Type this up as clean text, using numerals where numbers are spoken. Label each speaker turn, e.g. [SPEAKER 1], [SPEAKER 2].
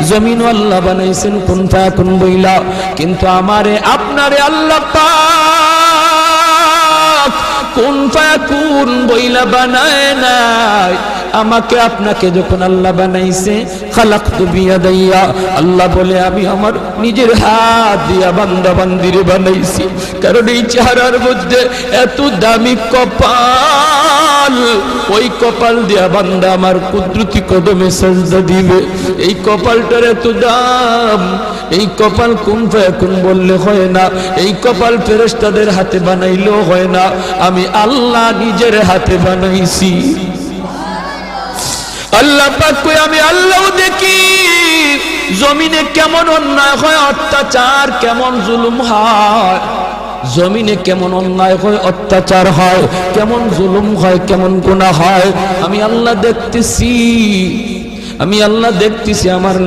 [SPEAKER 1] জমিন আল্লাহ বানাইছেন কুন ফায়াকুন বইলা, কিন্তু আমারে আপনারে আল্লাহ পাক কুন ফায়াকুন বইলা বানায় নাই। আমাকে আপনাকে যখন আল্লাহ বানাইছে, খালাকতু বিয়াদাইয়া, আল্লাহ বলে আমি আমার নিজের হাত দিয়া বান্দা বান্দিরে বানাইছি। কারণ এই চেহারার মধ্যে এত দামি কপাল, ওই কপাল দিয়া বান্দা আমার কুদরতি কদমে সাজদা দিবে। এই কপালটার এত দাম, এই কপাল কুন ফায়াকুন বললে হয় না, এই কপাল ফেরেশতাদের হাতে বানাইলেও হয় না, আমি আল্লাহ নিজের হাতে বানাইছি। আল্লাহ পাক কই আমি আল্লাহও দেখি জমিনে কেমন অন্যায় হয়, অত্যাচার কেমন জুলুম হয়, জমিনে কেমন অন্যায় হয়, অত্যাচার হয়, কেমন জুলুম হয়, কেমন গুনাহ হয়, আমি আল্লাহ দেখতেছি, আমি আল্লাহ দেখতেছি। আমার